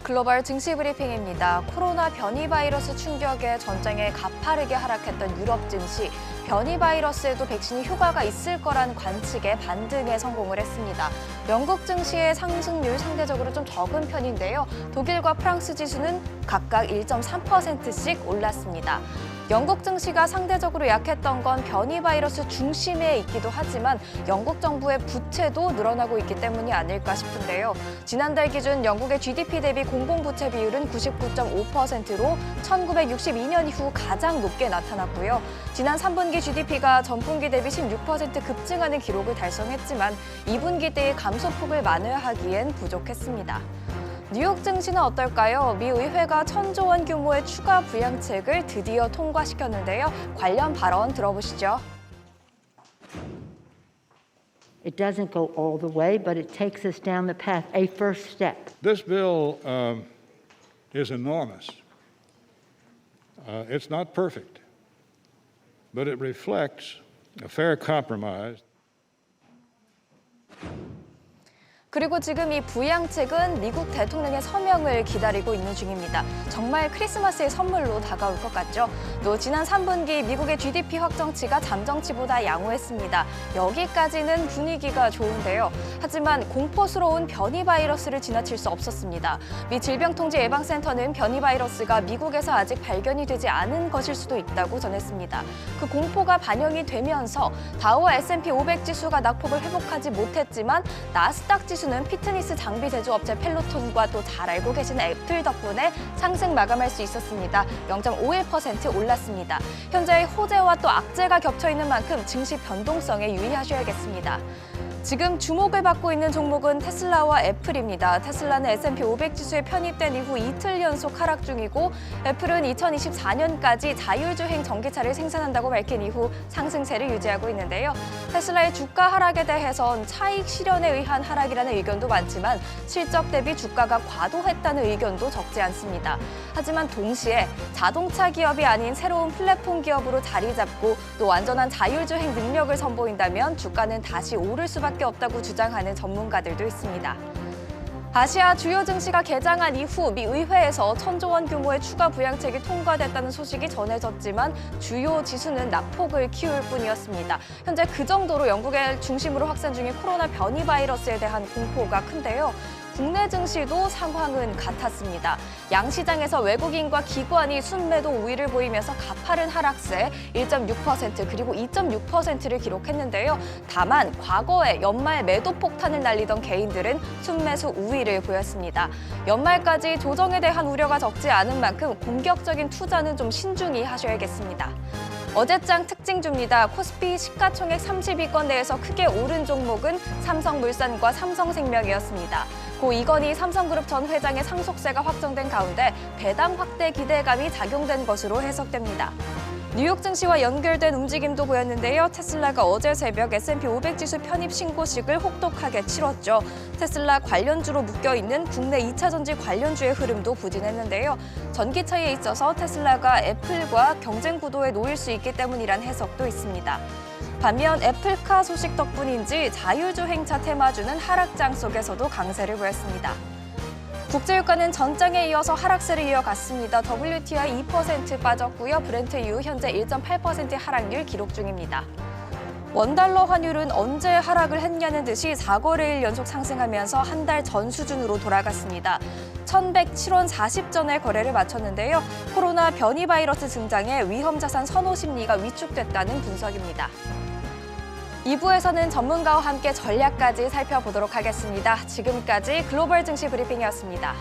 글로벌 증시 브리핑입니다. 코로나 변이 바이러스 충격에 전장에 가파르게 하락했던 유럽 증시, 변이 바이러스에도 백신이 효과가 있을 거란 관측에 반등에 성공을 했습니다. 영국 증시의 상승률 상대적으로 좀 적은 편인데요. 독일과 프랑스 지수는 각각 1.3%씩 올랐습니다. 영국 증시가 상대적으로 약했던 건 변이 바이러스 중심에 있기도 하지만 영국 정부의 부채도 늘어나고 있기 때문이 아닐까 싶은데요. 지난달 기준 영국의 GDP 대비 공공부채 비율은 99.5%로 1962년 이후 가장 높게 나타났고요. 지난 3분기 GDP가 전분기 대비 16% 급증하는 기록을 달성했지만 2분기 때의 감소폭을 만회하기엔 부족했습니다. 뉴욕 증시는 어떨까요? 미 의회가 1,000조 원 규모의 추가 부양책을 드디어 통과시켰는데요. 관련 발언 들어보시죠. It doesn't go all the way, but it takes us down the path, a first step. This bill is enormous. It's not perfect, but it reflects a fair compromise. 그리고 지금 이 부양책은 미국 대통령의 서명을 기다리고 있는 중입니다. 정말 크리스마스의 선물로 다가올 것 같죠? 또 지난 3분기 미국의 GDP 확정치가 잠정치보다 양호했습니다. 여기까지는 분위기가 좋은데요. 하지만 공포스러운 변이 바이러스를 지나칠 수 없었습니다. 미 질병통제예방센터는 변이 바이러스가 미국에서 아직 발견이 되지 않은 것일 수도 있다고 전했습니다. 그 공포가 반영이 되면서 다우와 S&P 500 지수가 낙폭을 회복하지 못했지만 나스닥 지수는 피트니스 장비 제조업체 펠로톤과 또 잘 알고 계시는 애플 덕분에 상승 마감할 수 있었습니다. 0.51% 올랐습니다. 현재 호재와 또 악재가 겹쳐 있는 만큼 증시 변동성에 유의하셔야겠습니다. 지금 주목을 받고 있는 종목은 테슬라와 애플입니다. 테슬라는 S&P 500 지수에 편입된 이후 이틀 연속 하락 중이고 애플은 2024년까지 자율주행 전기차를 생산한다고 밝힌 이후 상승세를 유지하고 있는데요. 테슬라의 주가 하락에 대해선 차익 실현에 의한 하락이라는 의견도 많지만 실적 대비 주가가 과도했다는 의견도 적지 않습니다. 하지만 동시에 자동차 기업이 아닌 새로운 플랫폼 기업으로 자리 잡고 또 완전한 자율주행 능력을 선보인다면 주가는 다시 오를 수밖에 없다고 주장하는 전문가들도 있습니다. 아시아 주요 증시가 개장한 이후 미 의회에서 1,000조 원 규모의 추가 부양책이 통과됐다는 소식이 전해졌지만 주요 지수는 낙폭을 키울 뿐이었습니다. 현재 그 정도로 영국을 중심으로 확산 중인 코로나 변이 바이러스에 대한 공포가 큰데요. 국내 증시도 상황은 같았습니다. 양시장에서 외국인과 기관이 순매도 우위를 보이면서 가파른 하락세 1.6% 그리고 2.6%를 기록했는데요. 다만 과거에 연말 매도 폭탄을 날리던 개인들은 순매수 우위를 보였습니다. 연말까지 조정에 대한 우려가 적지 않은 만큼 공격적인 투자는 좀 신중히 하셔야겠습니다. 어제장 특징주입니다. 코스피 시가총액 30위권 내에서 크게 오른 종목은 삼성물산과 삼성생명이었습니다. 고 이건희 삼성그룹 전 회장의 상속세가 확정된 가운데 배당 확대 기대감이 작용된 것으로 해석됩니다. 뉴욕 증시와 연결된 움직임도 보였는데요. 테슬라가 어제 새벽 S&P 500 지수 편입 신고식을 혹독하게 치렀죠. 테슬라 관련주로 묶여있는 국내 2차 전지 관련주의 흐름도 부진했는데요. 전기차에 있어서 테슬라가 애플과 경쟁 구도에 놓일 수 있기 때문이란 해석도 있습니다. 반면 애플카 소식 덕분인지 자율주행차 테마주는 하락장 속에서도 강세를 보였습니다. 국제유가는 전장에 이어서 하락세를 이어갔습니다. WTI 2% 빠졌고요. 브렌트유 현재 1.8% 하락률 기록 중입니다. 원달러 환율은 언제 하락을 했냐는 듯이 4거래일 연속 상승하면서 한 달 전 수준으로 돌아갔습니다. 1,107원 40전에 거래를 마쳤는데요. 코로나 변이 바이러스 증장에 위험자산 선호 심리가 위축됐다는 분석입니다. 2부에서는 전문가와 함께 전략까지 살펴보도록 하겠습니다. 지금까지 글로벌 증시 브리핑이었습니다.